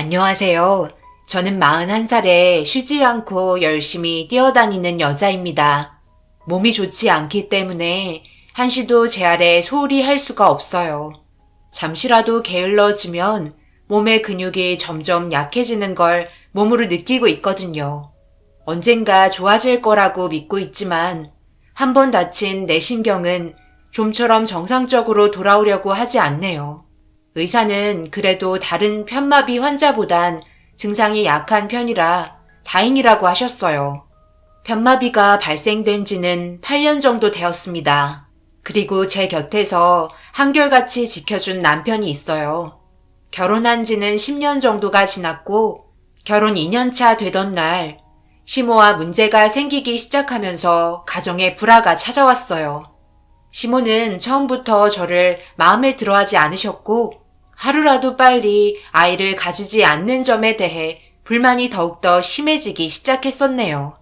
안녕하세요. 저는 41살에 쉬지 않고 열심히 뛰어다니는 여자입니다. 몸이 좋지 않기 때문에 한시도 제 아래 소홀히 할 수가 없어요. 잠시라도 게을러지면 몸의 근육이 점점 약해지는 걸 몸으로 느끼고 있거든요. 언젠가 좋아질 거라고 믿고 있지만 한 번 다친 내 신경은 좀처럼 정상적으로 돌아오려고 하지 않네요. 의사는 그래도 다른 편마비 환자보단 증상이 약한 편이라 다행이라고 하셨어요. 편마비가 발생된 지는 8년 정도 되었습니다. 그리고 제 곁에서 한결같이 지켜준 남편이 있어요. 결혼한 지는 10년 정도가 지났고 결혼 2년차 되던 날 시모와 문제가 생기기 시작하면서 가정에 불화가 찾아왔어요. 시모는 처음부터 저를 마음에 들어하지 않으셨고 하루라도 빨리 아이를 가지지 않는 점에 대해 불만이 더욱더 심해지기 시작했었네요.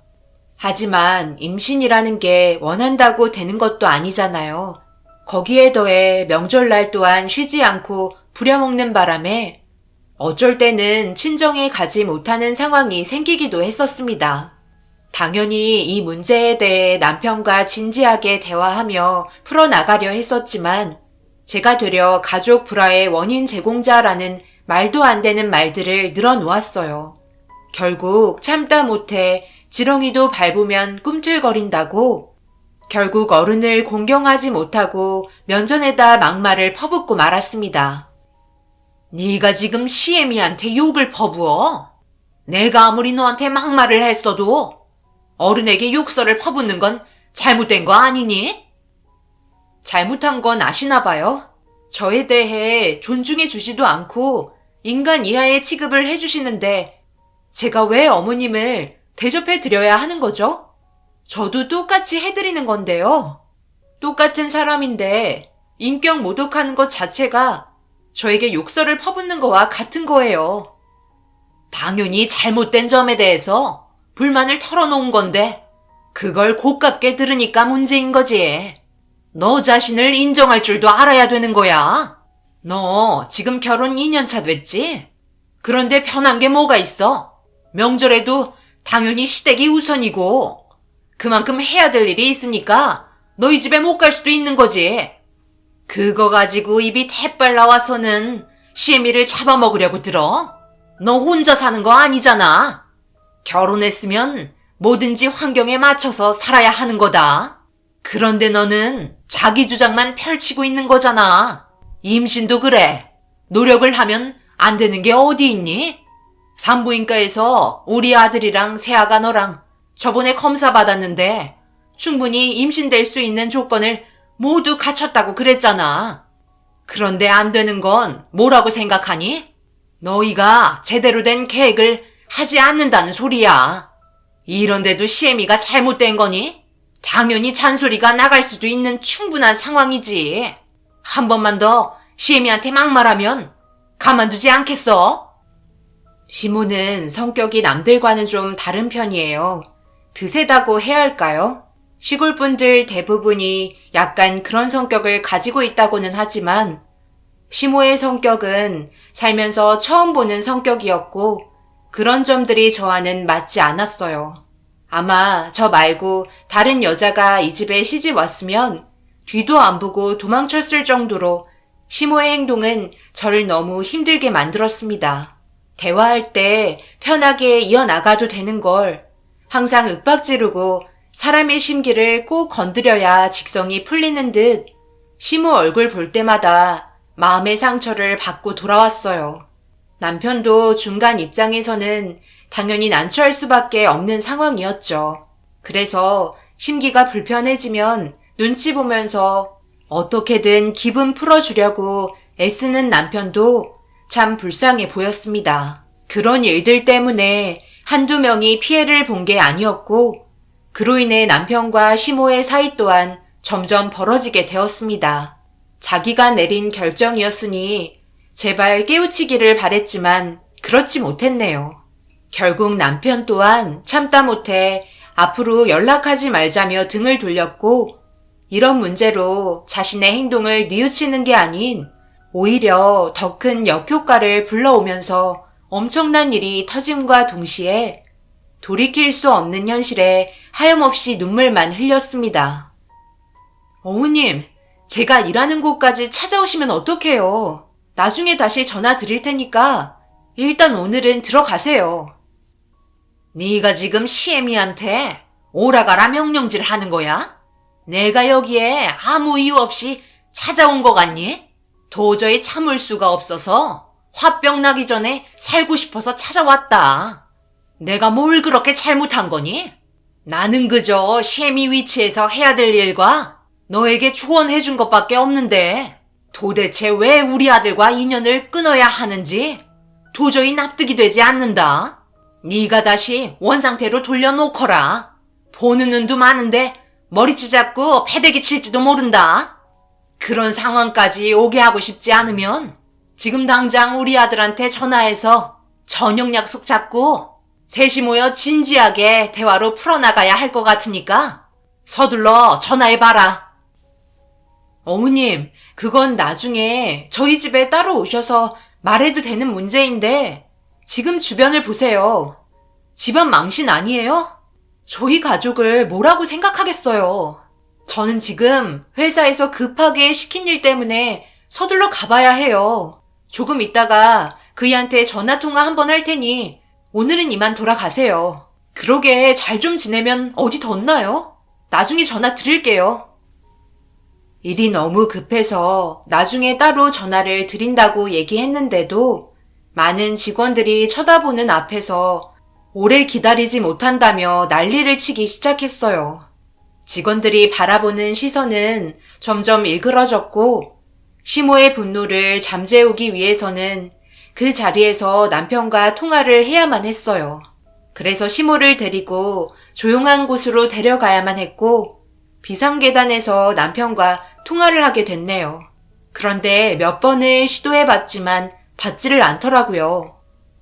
하지만 임신이라는 게 원한다고 되는 것도 아니잖아요. 거기에 더해 명절날 또한 쉬지 않고 부려먹는 바람에 어쩔 때는 친정에 가지 못하는 상황이 생기기도 했었습니다. 당연히 이 문제에 대해 남편과 진지하게 대화하며 풀어나가려 했었지만 제가 되려 가족 불화의 원인 제공자라는 말도 안 되는 말들을 늘어놓았어요. 결국 참다 못해 지렁이도 밟으면 꿈틀거린다고 결국 어른을 공경하지 못하고 면전에다 막말을 퍼붓고 말았습니다. 네가 지금 시애미한테 욕을 퍼부어? 내가 아무리 너한테 막말을 했어도 어른에게 욕설을 퍼붓는 건 잘못된 거 아니니? 잘못한 건 아시나 봐요. 저에 대해 존중해 주지도 않고 인간 이하의 취급을 해주시는데 제가 왜 어머님을 대접해 드려야 하는 거죠? 저도 똑같이 해드리는 건데요. 똑같은 사람인데 인격 모독하는 것 자체가 저에게 욕설을 퍼붓는 거와 같은 거예요. 당연히 잘못된 점에 대해서 불만을 털어놓은 건데 그걸 고깝게 들으니까 문제인 거지. 너 자신을 인정할 줄도 알아야 되는 거야. 너 지금 결혼 2년차 됐지? 그런데 편한 게 뭐가 있어? 명절에도 당연히 시댁이 우선이고 그만큼 해야 될 일이 있으니까 너희 집에 못 갈 수도 있는 거지. 그거 가지고 입이 태빨 나와서는 시애미를 잡아먹으려고 들어? 너 혼자 사는 거 아니잖아. 결혼했으면 뭐든지 환경에 맞춰서 살아야 하는 거다. 그런데 너는 자기 주장만 펼치고 있는 거잖아. 임신도 그래. 노력을 하면 안 되는 게 어디 있니? 산부인과에서 우리 아들이랑 새아가 너랑 저번에 검사 받았는데 충분히 임신될 수 있는 조건을 모두 갖췄다고 그랬잖아. 그런데 안 되는 건 뭐라고 생각하니? 너희가 제대로 된 계획을 하지 않는다는 소리야. 이런데도 시애미가 잘못된 거니? 당연히 잔소리가 나갈 수도 있는 충분한 상황이지. 한 번만 더 시애미한테 막말하면 가만두지 않겠어? 시모는 성격이 남들과는 좀 다른 편이에요. 드세다고 해야 할까요? 시골 분들 대부분이 약간 그런 성격을 가지고 있다고는 하지만 시모의 성격은 살면서 처음 보는 성격이었고 그런 점들이 저와는 맞지 않았어요. 아마 저 말고 다른 여자가 이 집에 시집 왔으면 뒤도 안 보고 도망쳤을 정도로 시모의 행동은 저를 너무 힘들게 만들었습니다. 대화할 때 편하게 이어나가도 되는 걸 항상 윽박 지르고 사람의 심기를 꼭 건드려야 직성이 풀리는 듯 시모 얼굴 볼 때마다 마음의 상처를 받고 돌아왔어요. 남편도 중간 입장에서는 당연히 난처할 수밖에 없는 상황이었죠. 그래서 심기가 불편해지면 눈치 보면서 어떻게든 기분 풀어주려고 애쓰는 남편도 참 불쌍해 보였습니다. 그런 일들 때문에 한두 명이 피해를 본 게 아니었고 그로 인해 남편과 시모의 사이 또한 점점 벌어지게 되었습니다. 자기가 내린 결정이었으니 제발 깨우치기를 바랬지만 그렇지 못했네요. 결국 남편 또한 참다 못해 앞으로 연락하지 말자며 등을 돌렸고 이런 문제로 자신의 행동을 뉘우치는 게 아닌 오히려 더 큰 역효과를 불러오면서 엄청난 일이 터짐과 동시에 돌이킬 수 없는 현실에 하염없이 눈물만 흘렸습니다. 어머님, 제가 일하는 곳까지 찾아오시면 어떡해요? 나중에 다시 전화 드릴 테니까 일단 오늘은 들어가세요. 네가 지금 시애미한테 오라가라 명령질 하는 거야? 내가 여기에 아무 이유 없이 찾아온 거 같니? 도저히 참을 수가 없어서 화병 나기 전에 살고 싶어서 찾아왔다. 내가 뭘 그렇게 잘못한 거니? 나는 그저 시애미 위치에서 해야 될 일과 너에게 조언해 준 것밖에 없는데 도대체 왜 우리 아들과 인연을 끊어야 하는지 도저히 납득이 되지 않는다. 네가 다시 원상태로 돌려놓거라. 보는 눈도 많은데 머리채 잡고 패대기 칠지도 모른다. 그런 상황까지 오게 하고 싶지 않으면 지금 당장 우리 아들한테 전화해서 저녁 약속 잡고 셋이 모여 진지하게 대화로 풀어나가야 할 것 같으니까 서둘러 전화해봐라. 어머님, 그건 나중에 저희 집에 따로 오셔서 말해도 되는 문제인데 지금 주변을 보세요. 집안 망신 아니에요? 저희 가족을 뭐라고 생각하겠어요. 저는 지금 회사에서 급하게 시킨 일 때문에 서둘러 가봐야 해요. 조금 있다가 그이한테 전화통화 한번 할 테니 오늘은 이만 돌아가세요. 그러게 잘 좀 지내면 어디 덧나요? 나중에 전화 드릴게요. 일이 너무 급해서 나중에 따로 전화를 드린다고 얘기했는데도 많은 직원들이 쳐다보는 앞에서 오래 기다리지 못한다며 난리를 치기 시작했어요. 직원들이 바라보는 시선은 점점 일그러졌고 시모의 분노를 잠재우기 위해서는 그 자리에서 남편과 통화를 해야만 했어요. 그래서 시모를 데리고 조용한 곳으로 데려가야만 했고 비상계단에서 남편과 통화를 하게 됐네요. 그런데 몇 번을 시도해봤지만 받지를 않더라고요.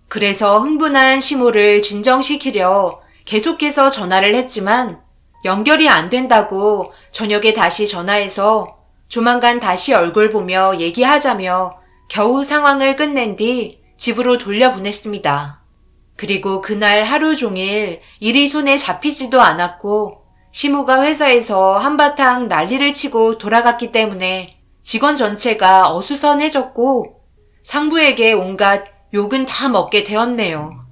그래서 흥분한 시모를 진정시키려 계속해서 전화를 했지만 연결이 안 된다고 저녁에 다시 전화해서 조만간 다시 얼굴 보며 얘기하자며 겨우 상황을 끝낸 뒤 집으로 돌려보냈습니다. 그리고 그날 하루 종일 일이 손에 잡히지도 않았고 시모가 회사에서 한바탕 난리를 치고 돌아갔기 때문에 직원 전체가 어수선해졌고 상부에게 온갖 욕은 다 먹게 되었네요.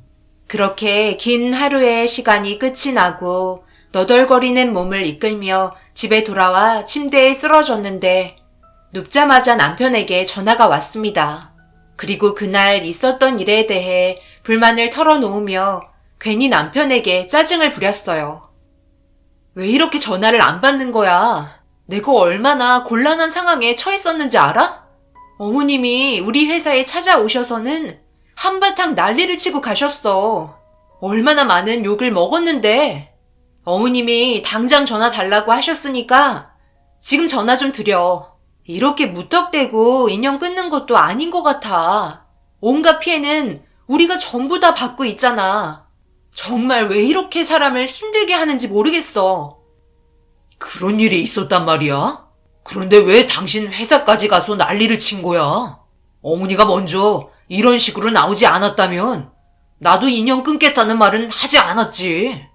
그렇게 긴 하루의 시간이 끝이 나고 너덜거리는 몸을 이끌며 집에 돌아와 침대에 쓰러졌는데 눕자마자 남편에게 전화가 왔습니다. 그리고 그날 있었던 일에 대해 불만을 털어놓으며 괜히 남편에게 짜증을 부렸어요. 왜 이렇게 전화를 안 받는 거야? 내가 얼마나 곤란한 상황에 처했었는지 알아? 어머님이 우리 회사에 찾아오셔서는 한바탕 난리를 치고 가셨어. 얼마나 많은 욕을 먹었는데. 어머님이 당장 전화 달라고 하셨으니까 지금 전화 좀 드려. 이렇게 무턱대고 인연 끊는 것도 아닌 것 같아. 온갖 피해는 우리가 전부 다 받고 있잖아. 정말 왜 이렇게 사람을 힘들게 하는지 모르겠어. 그런 일이 있었단 말이야? 그런데 왜 당신 회사까지 가서 난리를 친 거야? 어머니가 먼저 이런 식으로 나오지 않았다면 나도 인연 끊겠다는 말은 하지 않았지.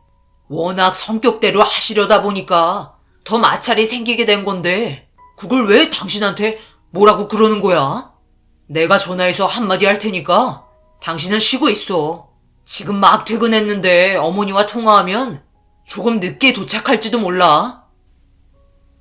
워낙 성격대로 하시려다 보니까 더 마찰이 생기게 된 건데 그걸 왜 당신한테 뭐라고 그러는 거야? 내가 전화해서 한마디 할 테니까 당신은 쉬고 있어. 지금 막 퇴근했는데 어머니와 통화하면 조금 늦게 도착할지도 몰라.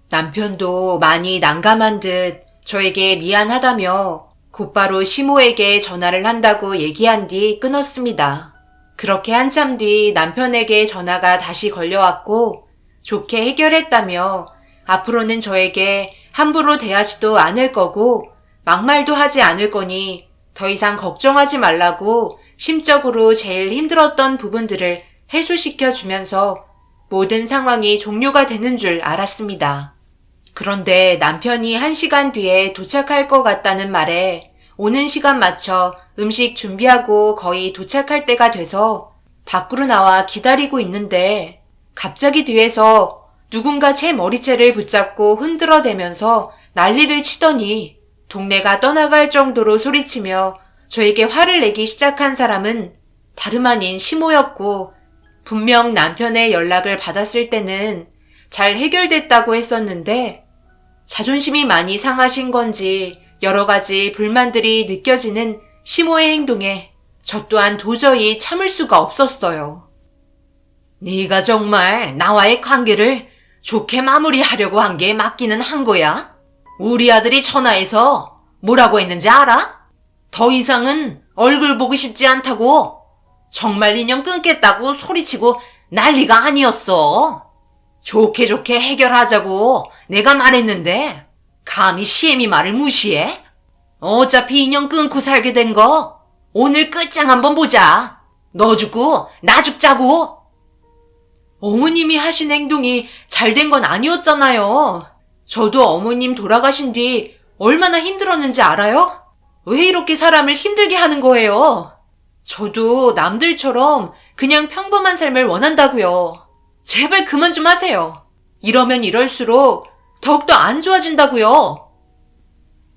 남편도 많이 난감한 듯 저에게 미안하다며 곧바로 시모에게 전화를 한다고 얘기한 뒤 끊었습니다. 그렇게 한참 뒤 남편에게 전화가 다시 걸려왔고 좋게 해결했다며 앞으로는 저에게 함부로 대하지도 않을 거고 막말도 하지 않을 거니 더 이상 걱정하지 말라고 심적으로 제일 힘들었던 부분들을 해소시켜 주면서 모든 상황이 종료가 되는 줄 알았습니다. 그런데 남편이 1시간 뒤에 도착할 것 같다는 말에 오는 시간 맞춰 음식 준비하고 거의 도착할 때가 돼서 밖으로 나와 기다리고 있는데 갑자기 뒤에서 누군가 제 머리채를 붙잡고 흔들어대면서 난리를 치더니 동네가 떠나갈 정도로 소리치며 저에게 화를 내기 시작한 사람은 다름 아닌 시모였고, 분명 남편의 연락을 받았을 때는 잘 해결됐다고 했었는데, 자존심이 많이 상하신 건지 여러 가지 불만들이 느껴지는 시모의 행동에 저 또한 도저히 참을 수가 없었어요. 네가 정말 나와의 관계를 좋게 마무리하려고 한 게 맞기는 한 거야? 우리 아들이 전화해서 뭐라고 했는지 알아? 더 이상은 얼굴 보고 싶지 않다고, 정말 인연 끊겠다고 소리치고 난리가 아니었어. 좋게 좋게 해결하자고 내가 말했는데 감히 시애미 말을 무시해? 어차피 인연 끊고 살게 된 거 오늘 끝장 한번 보자. 너 죽고 나 죽자고. 어머님이 하신 행동이 잘된 건 아니었잖아요. 저도 어머님 돌아가신 뒤 얼마나 힘들었는지 알아요? 왜 이렇게 사람을 힘들게 하는 거예요? 저도 남들처럼 그냥 평범한 삶을 원한다고요. 제발 그만 좀 하세요. 이러면 이럴수록 더욱더 안 좋아진다고요.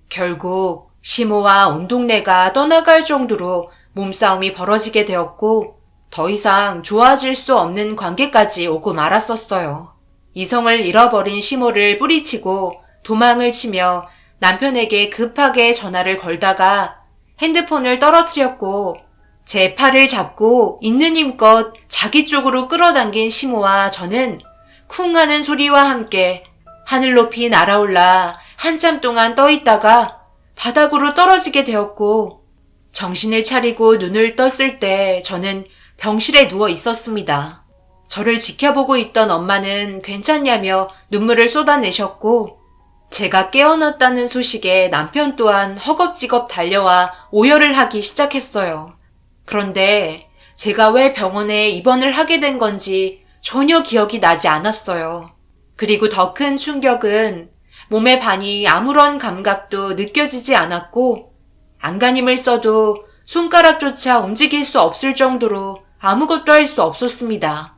결국 시모와 온 동네가 떠나갈 정도로 몸싸움이 벌어지게 되었고, 더 이상 좋아질 수 없는 관계까지 오고 말았었어요. 이성을 잃어버린 시모를 뿌리치고 도망을 치며 남편에게 급하게 전화를 걸다가 핸드폰을 떨어뜨렸고, 제 팔을 잡고 있는 힘껏 자기 쪽으로 끌어당긴 시모와 저는 쿵 하는 소리와 함께 하늘 높이 날아올라 한참 동안 떠 있다가 바닥으로 떨어지게 되었고, 정신을 차리고 눈을 떴을 때 저는 병실에 누워 있었습니다. 저를 지켜보고 있던 엄마는 괜찮냐며 눈물을 쏟아내셨고, 제가 깨어났다는 소식에 남편 또한 허겁지겁 달려와 오열을 하기 시작했어요. 그런데 제가 왜 병원에 입원을 하게 된 건지 전혀 기억이 나지 않았어요. 그리고 더 큰 충격은 몸의 반이 아무런 감각도 느껴지지 않았고, 안간힘을 써도 손가락조차 움직일 수 없을 정도로 아무것도 할 수 없었습니다.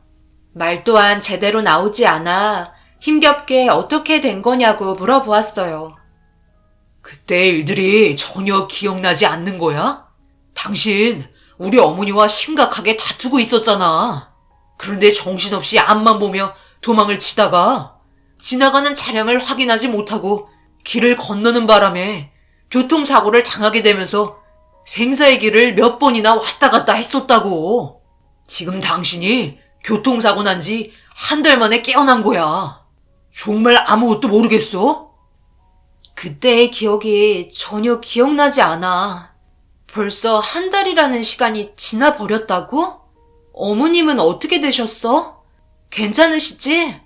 말 또한 제대로 나오지 않아 힘겹게 어떻게 된 거냐고 물어보았어요. 그때 일들이 전혀 기억나지 않는 거야? 당신 우리 어머니와 심각하게 다투고 있었잖아. 그런데 정신없이 앞만 보며 도망을 치다가 지나가는 차량을 확인하지 못하고 길을 건너는 바람에 교통사고를 당하게 되면서 생사의 길을 몇 번이나 왔다 갔다 했었다고. 지금 당신이 교통사고 난 지 한 달 만에 깨어난 거야. 정말 아무것도 모르겠어? 그때의 기억이 전혀 기억나지 않아. 벌써 한 달이라는 시간이 지나버렸다고? 어머님은 어떻게 되셨어? 괜찮으시지?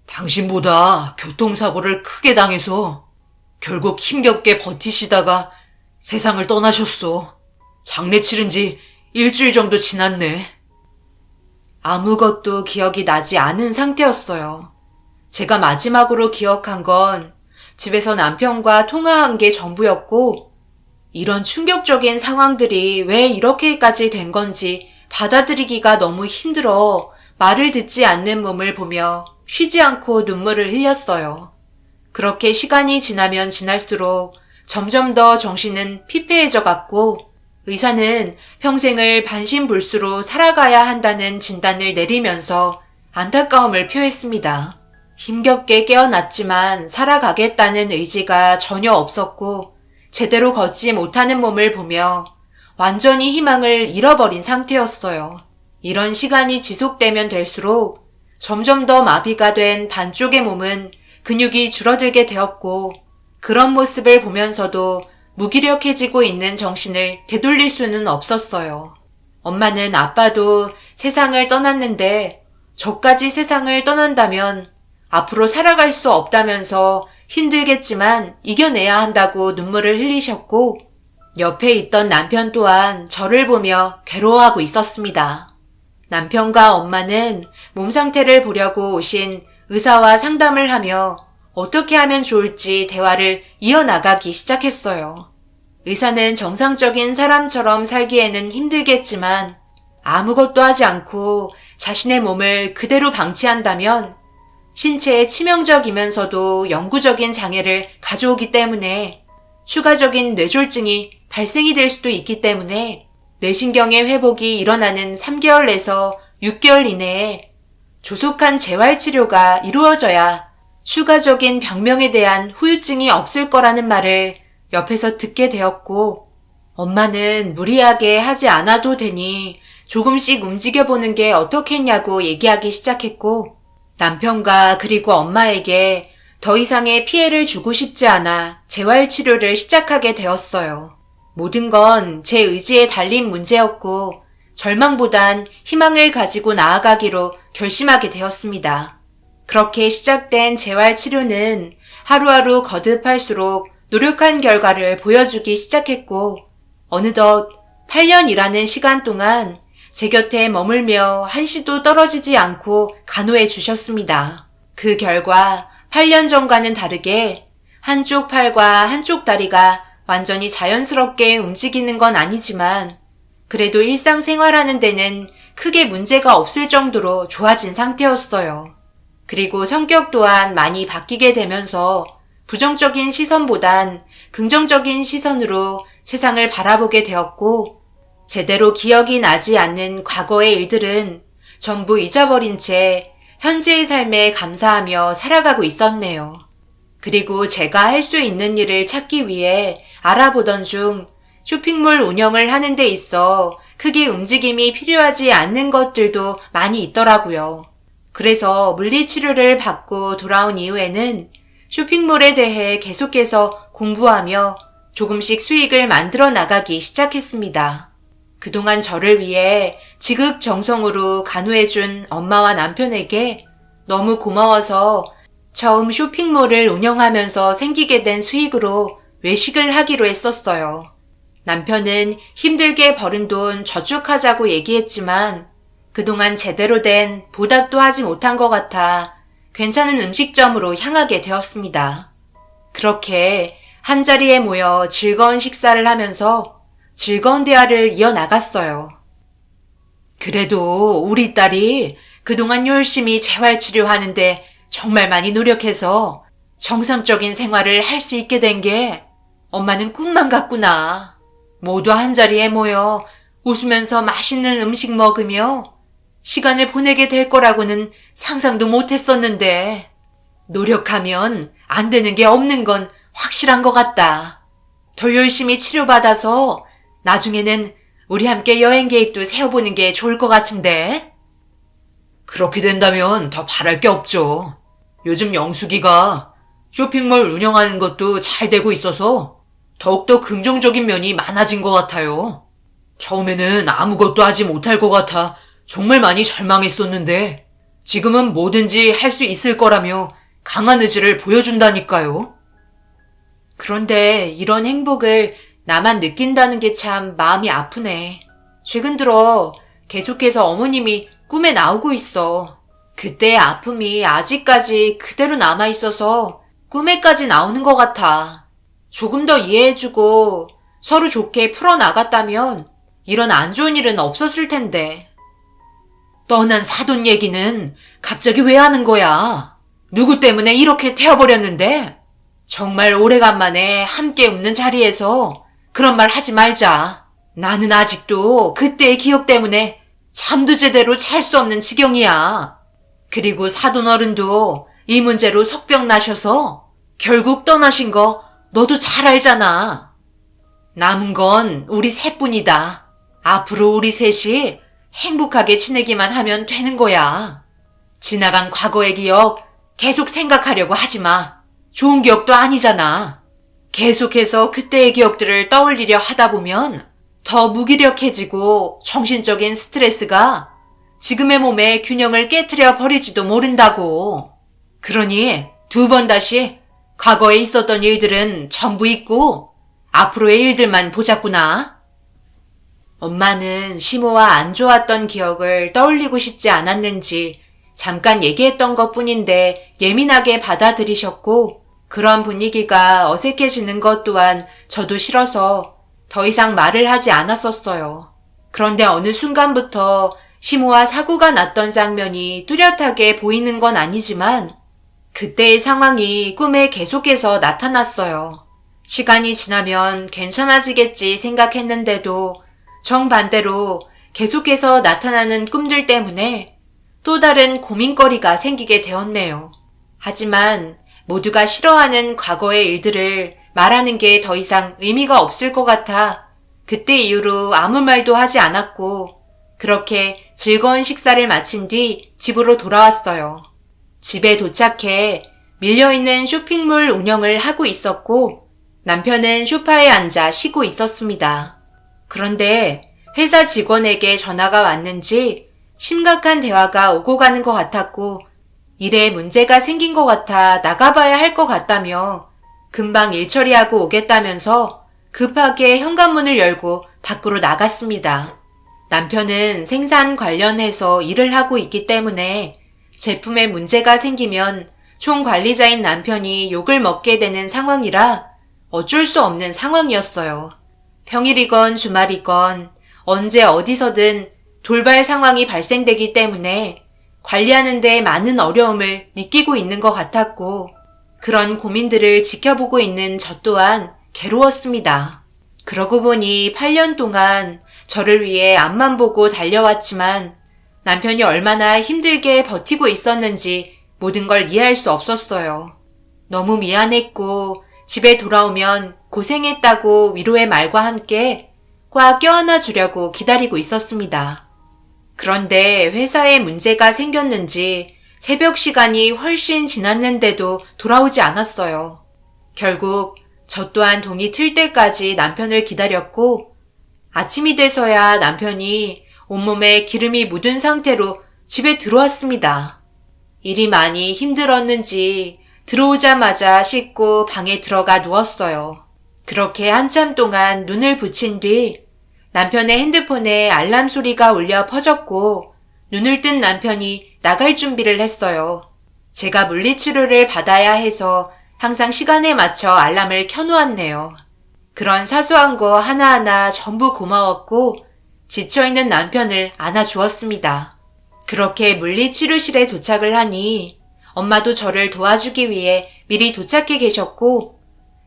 당신보다 교통사고를 크게 당해서 결국 힘겹게 버티시다가 세상을 떠나셨어. 장례 치른 지 일주일 정도 지났네. 아무것도 기억이 나지 않은 상태였어요. 제가 마지막으로 기억한 건 집에서 남편과 통화한 게 전부였고, 이런 충격적인 상황들이 왜 이렇게까지 된 건지 받아들이기가 너무 힘들어 말을 듣지 않는 몸을 보며 쉬지 않고 눈물을 흘렸어요. 그렇게 시간이 지나면 지날수록 점점 더 정신은 피폐해져 갔고, 의사는 평생을 반신불수로 살아가야 한다는 진단을 내리면서 안타까움을 표했습니다. 힘겹게 깨어났지만 살아가겠다는 의지가 전혀 없었고, 제대로 걷지 못하는 몸을 보며 완전히 희망을 잃어버린 상태였어요. 이런 시간이 지속되면 될수록 점점 더 마비가 된 반쪽의 몸은 근육이 줄어들게 되었고, 그런 모습을 보면서도 무기력해지고 있는 정신을 되돌릴 수는 없었어요. 엄마는 아빠도 세상을 떠났는데 저까지 세상을 떠난다면 앞으로 살아갈 수 없다면서 힘들겠지만 이겨내야 한다고 눈물을 흘리셨고, 옆에 있던 남편 또한 저를 보며 괴로워하고 있었습니다. 남편과 엄마는 몸 상태를 보려고 오신 의사와 상담을 하며 어떻게 하면 좋을지 대화를 이어나가기 시작했어요. 의사는 정상적인 사람처럼 살기에는 힘들겠지만 아무것도 하지 않고 자신의 몸을 그대로 방치한다면 신체에 치명적이면서도 영구적인 장애를 가져오기 때문에 추가적인 뇌졸중이 발생이 될 수도 있기 때문에 뇌신경의 회복이 일어나는 3개월 내서 6개월 이내에 조속한 재활치료가 이루어져야 추가적인 병명에 대한 후유증이 없을 거라는 말을 옆에서 듣게 되었고, 엄마는 무리하게 하지 않아도 되니 조금씩 움직여보는 게 어떻겠냐고 얘기하기 시작했고, 남편과 그리고 엄마에게 더 이상의 피해를 주고 싶지 않아 재활치료를 시작하게 되었어요. 모든 건 제 의지에 달린 문제였고, 절망보단 희망을 가지고 나아가기로 결심하게 되었습니다. 그렇게 시작된 재활치료는 하루하루 거듭할수록 노력한 결과를 보여주기 시작했고, 어느덧 8년이라는 시간 동안 제 곁에 머물며 한시도 떨어지지 않고 간호해 주셨습니다. 그 결과 8년 전과는 다르게 한쪽 팔과 한쪽 다리가 완전히 자연스럽게 움직이는 건 아니지만 그래도 일상생활하는 데는 크게 문제가 없을 정도로 좋아진 상태였어요. 그리고 성격 또한 많이 바뀌게 되면서 부정적인 시선보단 긍정적인 시선으로 세상을 바라보게 되었고, 제대로 기억이 나지 않는 과거의 일들은 전부 잊어버린 채 현재의 삶에 감사하며 살아가고 있었네요. 그리고 제가 할 수 있는 일을 찾기 위해 알아보던 중 쇼핑몰 운영을 하는 데 있어 크게 움직임이 필요하지 않는 것들도 많이 있더라고요. 그래서 물리치료를 받고 돌아온 이후에는 쇼핑몰에 대해 계속해서 공부하며 조금씩 수익을 만들어 나가기 시작했습니다. 그동안 저를 위해 지극정성으로 간호해준 엄마와 남편에게 너무 고마워서 처음 쇼핑몰을 운영하면서 생기게 된 수익으로 외식을 하기로 했었어요. 남편은 힘들게 벌은 돈 저축하자고 얘기했지만 그동안 제대로 된 보답도 하지 못한 것 같아 괜찮은 음식점으로 향하게 되었습니다. 그렇게 한자리에 모여 즐거운 식사를 하면서 즐거운 대화를 이어나갔어요. 그래도 우리 딸이 그동안 열심히 재활치료하는데 정말 많이 노력해서 정상적인 생활을 할 수 있게 된 게 엄마는 꿈만 같구나. 모두 한자리에 모여 웃으면서 맛있는 음식 먹으며 시간을 보내게 될 거라고는 상상도 못했었는데 노력하면 안 되는 게 없는 건 확실한 것 같다. 더 열심히 치료받아서 나중에는 우리 함께 여행 계획도 세워보는 게 좋을 것 같은데? 그렇게 된다면 더 바랄 게 없죠. 요즘 영숙이가 쇼핑몰 운영하는 것도 잘 되고 있어서 더욱더 긍정적인 면이 많아진 것 같아요. 처음에는 아무것도 하지 못할 것 같아 정말 많이 절망했었는데 지금은 뭐든지 할 수 있을 거라며 강한 의지를 보여준다니까요. 그런데 이런 행복을 나만 느낀다는 게 참 마음이 아프네. 최근 들어 계속해서 어머님이 꿈에 나오고 있어. 그때의 아픔이 아직까지 그대로 남아있어서 꿈에까지 나오는 것 같아. 조금 더 이해해주고 서로 좋게 풀어나갔다면 이런 안 좋은 일은 없었을 텐데. 떠난 사돈 얘기는 갑자기 왜 하는 거야? 누구 때문에 이렇게 태워버렸는데? 정말 오래간만에 함께 웃는 자리에서 그런 말 하지 말자. 나는 아직도 그때의 기억 때문에 잠도 제대로 잘 수 없는 지경이야. 그리고 사돈 어른도 이 문제로 속병 나셔서 결국 떠나신 거 너도 잘 알잖아. 남은 건 우리 셋뿐이다. 앞으로 우리 셋이 행복하게 지내기만 하면 되는 거야. 지나간 과거의 기억 계속 생각하려고 하지 마. 좋은 기억도 아니잖아. 계속해서 그때의 기억들을 떠올리려 하다 보면 더 무기력해지고 정신적인 스트레스가 지금의 몸의 균형을 깨트려 버릴지도 모른다고. 그러니 2번 다시 과거에 있었던 일들은 전부 잊고 앞으로의 일들만 보자꾸나. 엄마는 시모와 안 좋았던 기억을 떠올리고 싶지 않았는지 잠깐 얘기했던 것뿐인데 예민하게 받아들이셨고, 그런 분위기가 어색해지는 것 또한 저도 싫어서 더 이상 말을 하지 않았었어요. 그런데 어느 순간부터 시모와 사고가 났던 장면이 뚜렷하게 보이는 건 아니지만 그때의 상황이 꿈에 계속해서 나타났어요. 시간이 지나면 괜찮아지겠지 생각했는데도 정반대로 계속해서 나타나는 꿈들 때문에 또 다른 고민거리가 생기게 되었네요. 하지만 모두가 싫어하는 과거의 일들을 말하는 게 더 이상 의미가 없을 것 같아 그때 이후로 아무 말도 하지 않았고 그렇게 즐거운 식사를 마친 뒤 집으로 돌아왔어요. 집에 도착해 밀려있는 쇼핑몰 운영을 하고 있었고 남편은 소파에 앉아 쉬고 있었습니다. 그런데 회사 직원에게 전화가 왔는지 심각한 대화가 오고 가는 것 같았고 일에 문제가 생긴 것 같아 나가봐야 할 것 같다며 금방 일 처리하고 오겠다면서 급하게 현관문을 열고 밖으로 나갔습니다. 남편은 생산 관련해서 일을 하고 있기 때문에 제품에 문제가 생기면 총관리자인 남편이 욕을 먹게 되는 상황이라 어쩔 수 없는 상황이었어요. 평일이건 주말이건 언제 어디서든 돌발 상황이 발생되기 때문에 관리하는 데 많은 어려움을 느끼고 있는 것 같았고 그런 고민들을 지켜보고 있는 저 또한 괴로웠습니다. 그러고 보니 8년 동안 저를 위해 앞만 보고 달려왔지만 남편이 얼마나 힘들게 버티고 있었는지 모든 걸 이해할 수 없었어요. 너무 미안했고 집에 돌아오면 고생했다고 위로의 말과 함께 꽉 껴안아 주려고 기다리고 있었습니다. 그런데 회사에 문제가 생겼는지 새벽 시간이 훨씬 지났는데도 돌아오지 않았어요. 결국 저 또한 동이 틀 때까지 남편을 기다렸고 아침이 돼서야 남편이 온몸에 기름이 묻은 상태로 집에 들어왔습니다. 일이 많이 힘들었는지 들어오자마자 씻고 방에 들어가 누웠어요. 그렇게 한참 동안 눈을 붙인 뒤 남편의 핸드폰에 알람 소리가 울려 퍼졌고 눈을 뜬 남편이 나갈 준비를 했어요. 제가 물리치료를 받아야 해서 항상 시간에 맞춰 알람을 켜놓았네요. 그런 사소한 거 하나하나 전부 고마웠고 지쳐있는 남편을 안아주었습니다. 그렇게 물리치료실에 도착을 하니 엄마도 저를 도와주기 위해 미리 도착해 계셨고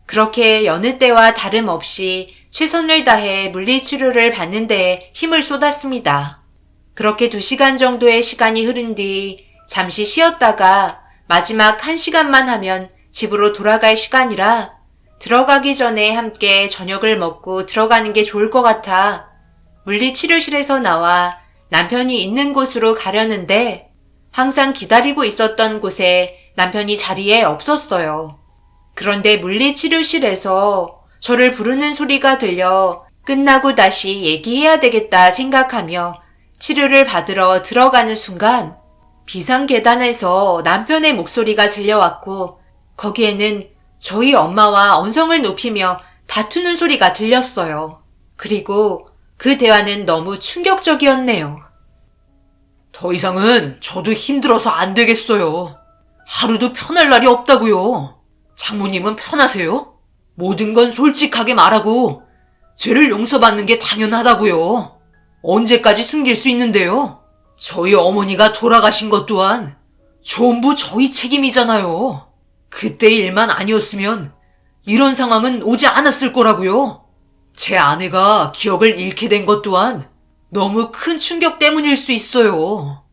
그렇게 여느 때와 다름없이 최선을 다해 물리치료를 받는 데에 힘을 쏟았습니다. 그렇게 2시간 정도의 시간이 흐른 뒤 잠시 쉬었다가 마지막 1시간만 하면 집으로 돌아갈 시간이라 들어가기 전에 함께 저녁을 먹고 들어가는 게 좋을 것 같아 물리치료실에서 나와 남편이 있는 곳으로 가려는데 항상 기다리고 있었던 곳에 남편이 자리에 없었어요. 그런데 물리치료실에서 저를 부르는 소리가 들려 끝나고 다시 얘기해야 되겠다 생각하며 치료를 받으러 들어가는 순간 비상계단에서 남편의 목소리가 들려왔고 거기에는 저희 엄마와 언성을 높이며 다투는 소리가 들렸어요. 그리고 그 대화는 너무 충격적이었네요. 더 이상은 저도 힘들어서 안 되겠어요. 하루도 편할 날이 없다고요. 장모님은 편하세요? 모든 건 솔직하게 말하고 죄를 용서받는 게 당연하다고요. 언제까지 숨길 수 있는데요? 저희 어머니가 돌아가신 것 또한 전부 저희 책임이잖아요. 그때 일만 아니었으면 이런 상황은 오지 않았을 거라고요. 제 아내가 기억을 잃게 된 것 또한 너무 큰 충격 때문일 수 있어요.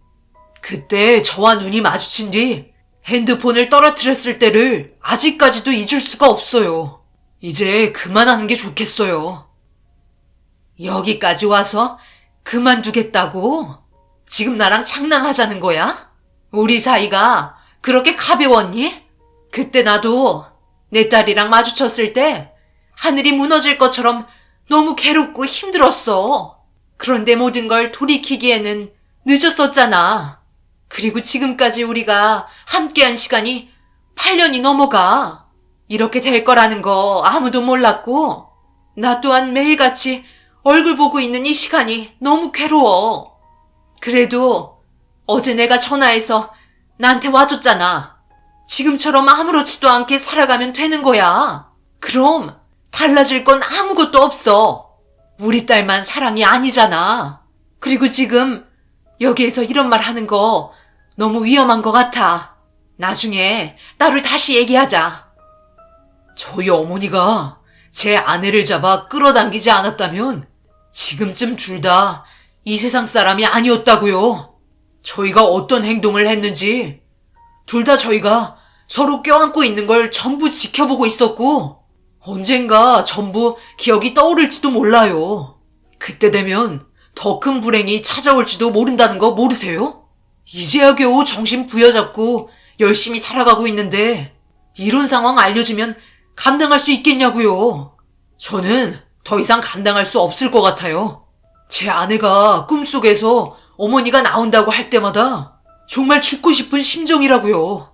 그때 저와 눈이 마주친 뒤 핸드폰을 떨어뜨렸을 때를 아직까지도 잊을 수가 없어요. 이제 그만하는 게 좋겠어요. 여기까지 와서 그만두겠다고? 지금 나랑 장난하자는 거야? 우리 사이가 그렇게 가벼웠니? 그때 나도 내 딸이랑 마주쳤을 때 하늘이 무너질 것처럼 너무 괴롭고 힘들었어. 그런데 모든 걸 돌이키기에는 늦었었잖아. 그리고 지금까지 우리가 함께한 시간이 8년이 넘어가. 이렇게 될 거라는 거 아무도 몰랐고 나 또한 매일같이 얼굴 보고 있는 이 시간이 너무 괴로워. 그래도 어제 내가 전화해서 나한테 와줬잖아. 지금처럼 아무렇지도 않게 살아가면 되는 거야. 그럼 달라질 건 아무것도 없어. 우리 딸만 사랑이 아니잖아. 그리고 지금 여기에서 이런 말 하는 거 너무 위험한 것 같아. 나중에 나를 다시 얘기하자. 저희 어머니가 제 아내를 잡아 끌어당기지 않았다면 지금쯤 둘 다 이 세상 사람이 아니었다고요. 저희가 어떤 행동을 했는지 둘 다 저희가 서로 껴안고 있는 걸 전부 지켜보고 있었고 언젠가 전부 기억이 떠오를지도 몰라요. 그때 되면 더 큰 불행이 찾아올지도 모른다는 거 모르세요? 이제야 겨우 정신 부여잡고 열심히 살아가고 있는데 이런 상황 알려주면 감당할 수 있겠냐고요. 저는 더 이상 감당할 수 없을 것 같아요. 제 아내가 꿈속에서 어머니가 나온다고 할 때마다 정말 죽고 싶은 심정이라고요.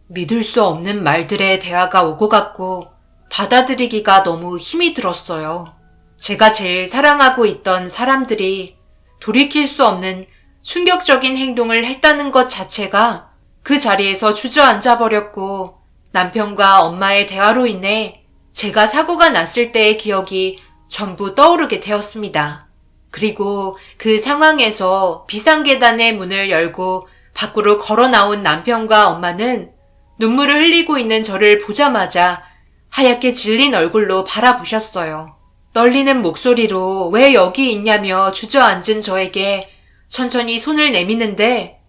믿을 수 없는 말들의 대화가 오고 갔고 받아들이기가 너무 힘이 들었어요. 제가 제일 사랑하고 있던 사람들이 돌이킬 수 없는 충격적인 행동을 했다는 것 자체가 그 자리에서 주저앉아 버렸고 남편과 엄마의 대화로 인해 제가 사고가 났을 때의 기억이 전부 떠오르게 되었습니다. 그리고 그 상황에서 비상계단의 문을 열고 밖으로 걸어 나온 남편과 엄마는 눈물을 흘리고 있는 저를 보자마자 하얗게 질린 얼굴로 바라보셨어요. 떨리는 목소리로 왜 여기 있냐며 주저앉은 저에게 천천히 손을 내미는데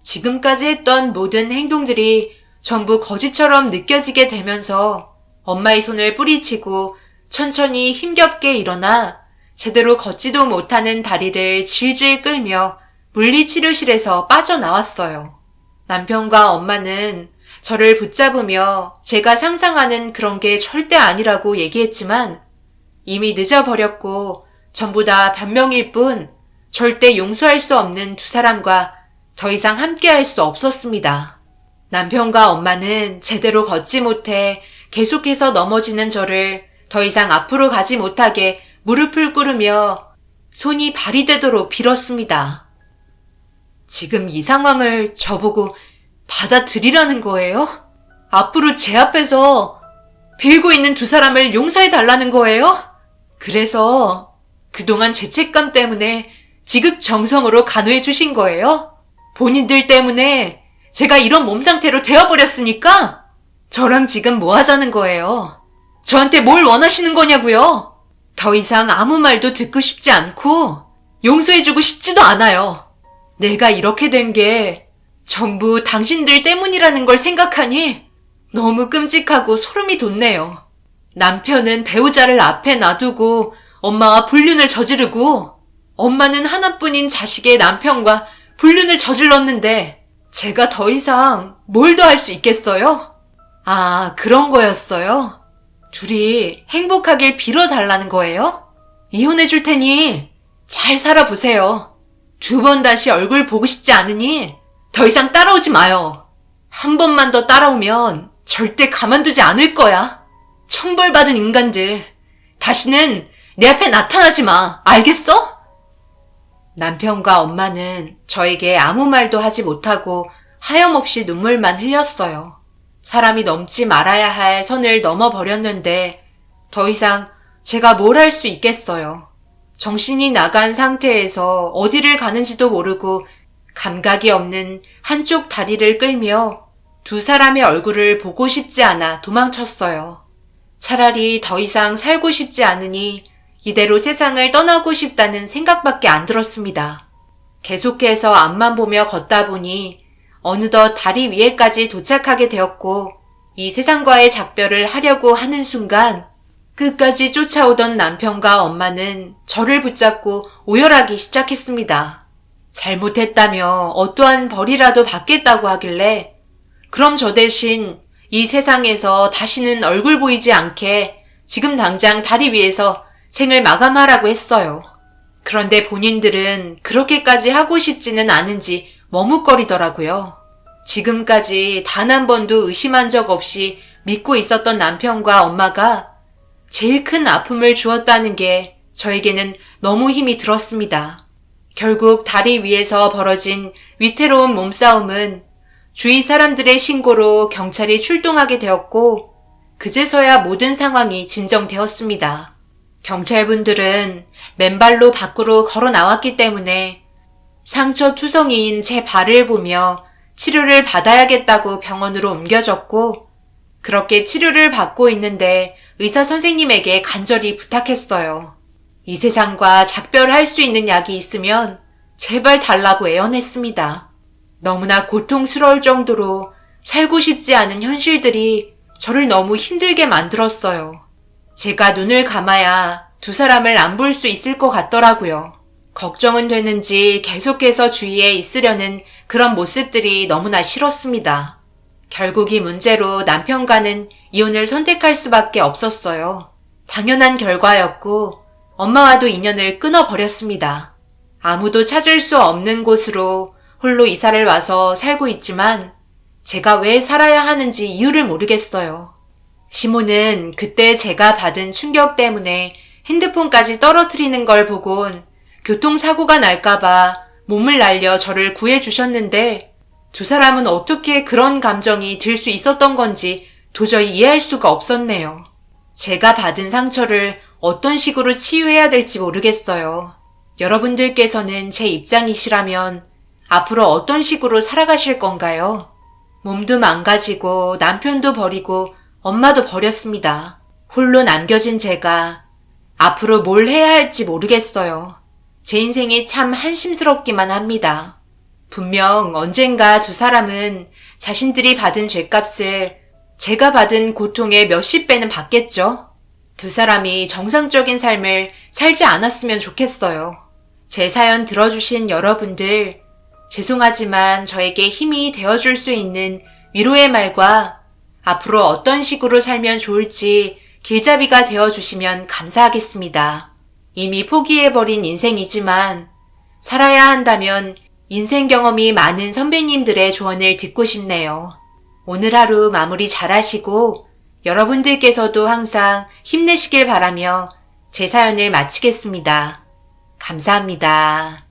지금까지 했던 모든 행동들이 전부 거짓처럼 느껴지게 되면서 엄마의 손을 뿌리치고 천천히 힘겹게 일어나 제대로 걷지도 못하는 다리를 질질 끌며 물리치료실에서 빠져나왔어요. 남편과 엄마는 저를 붙잡으며 제가 상상하는 그런 게 절대 아니라고 얘기했지만 이미 늦어버렸고 전부 다 변명일 뿐 절대 용서할 수 없는 두 사람과 더 이상 함께할 수 없었습니다. 남편과 엄마는 제대로 걷지 못해 계속해서 넘어지는 저를 더 이상 앞으로 가지 못하게 무릎을 꿇으며 손이 발이 되도록 빌었습니다. 지금 이 상황을 저보고 받아들이라는 거예요? 앞으로 제 앞에서 빌고 있는 두 사람을 용서해달라는 거예요? 그래서 그동안 죄책감 때문에 지극정성으로 간호해 주신 거예요? 본인들 때문에 제가 이런 몸 상태로 되어버렸으니까 저랑 지금 뭐 하자는 거예요? 저한테 뭘 원하시는 거냐고요? 더 이상 아무 말도 듣고 싶지 않고 용서해주고 싶지도 않아요. 내가 이렇게 된 게 전부 당신들 때문이라는 걸 생각하니 너무 끔찍하고 소름이 돋네요. 남편은 배우자를 앞에 놔두고 엄마와 불륜을 저지르고 엄마는 하나뿐인 자식의 남편과 불륜을 저질렀는데 제가 더 이상 뭘 더 할 수 있겠어요? 아, 그런 거였어요? 둘이 행복하길 빌어달라는 거예요? 이혼해 줄 테니 잘 살아보세요. 두 번 다시 얼굴 보고 싶지 않으니 더 이상 따라오지 마요. 한 번만 더 따라오면 절대 가만두지 않을 거야. 천벌받은 인간들. 다시는 내 앞에 나타나지 마. 알겠어? 남편과 엄마는 저에게 아무 말도 하지 못하고 하염없이 눈물만 흘렸어요. 사람이 넘지 말아야 할 선을 넘어버렸는데 더 이상 제가 뭘 할 수 있겠어요. 정신이 나간 상태에서 어디를 가는지도 모르고 감각이 없는 한쪽 다리를 끌며 두 사람의 얼굴을 보고 싶지 않아 도망쳤어요. 차라리 더 이상 살고 싶지 않으니 이대로 세상을 떠나고 싶다는 생각밖에 안 들었습니다. 계속해서 앞만 보며 걷다 보니 어느덧 다리 위에까지 도착하게 되었고 이 세상과의 작별을 하려고 하는 순간 끝까지 쫓아오던 남편과 엄마는 저를 붙잡고 오열하기 시작했습니다. 잘못했다며 어떠한 벌이라도 받겠다고 하길래 그럼 저 대신 이 세상에서 다시는 얼굴 보이지 않게 지금 당장 다리 위에서 생을 마감하라고 했어요. 그런데 본인들은 그렇게까지 하고 싶지는 않은지 머뭇거리더라고요. 지금까지 단 한 번도 의심한 적 없이 믿고 있었던 남편과 엄마가 제일 큰 아픔을 주었다는 게 저에게는 너무 힘이 들었습니다. 결국 다리 위에서 벌어진 위태로운 몸싸움은 주위 사람들의 신고로 경찰이 출동하게 되었고 그제서야 모든 상황이 진정되었습니다. 경찰분들은 맨발로 밖으로 걸어 나왔기 때문에 상처 투성이인 제 발을 보며 치료를 받아야겠다고 병원으로 옮겨졌고 그렇게 치료를 받고 있는데 의사 선생님에게 간절히 부탁했어요. 이 세상과 작별할 수 있는 약이 있으면 제발 달라고 애원했습니다. 너무나 고통스러울 정도로 살고 싶지 않은 현실들이 저를 너무 힘들게 만들었어요. 제가 눈을 감아야 두 사람을 안 볼 수 있을 것 같더라고요. 걱정은 되는지 계속해서 주위에 있으려는 그런 모습들이 너무나 싫었습니다. 결국 이 문제로 남편과는 이혼을 선택할 수밖에 없었어요. 당연한 결과였고 엄마와도 인연을 끊어버렸습니다. 아무도 찾을 수 없는 곳으로 홀로 이사를 와서 살고 있지만 제가 왜 살아야 하는지 이유를 모르겠어요. 시모는 그때 제가 받은 충격 때문에 핸드폰까지 떨어뜨리는 걸 보곤 교통사고가 날까봐 몸을 날려 저를 구해주셨는데 두 사람은 어떻게 그런 감정이 들 수 있었던 건지 도저히 이해할 수가 없었네요. 제가 받은 상처를 어떤 식으로 치유해야 될지 모르겠어요. 여러분들께서는 제 입장이시라면 앞으로 어떤 식으로 살아가실 건가요? 몸도 망가지고 남편도 버리고 엄마도 버렸습니다. 홀로 남겨진 제가 앞으로 뭘 해야 할지 모르겠어요. 제 인생이 참 한심스럽기만 합니다. 분명 언젠가 두 사람은 자신들이 받은 죗값을 제가 받은 고통의 몇십 배는 받겠죠? 두 사람이 정상적인 삶을 살지 않았으면 좋겠어요. 제 사연 들어주신 여러분들, 죄송하지만 저에게 힘이 되어줄 수 있는 위로의 말과 앞으로 어떤 식으로 살면 좋을지 길잡이가 되어주시면 감사하겠습니다. 이미 포기해버린 인생이지만 살아야 한다면 인생 경험이 많은 선배님들의 조언을 듣고 싶네요. 오늘 하루 마무리 잘하시고 여러분들께서도 항상 힘내시길 바라며 제 사연을 마치겠습니다. 감사합니다.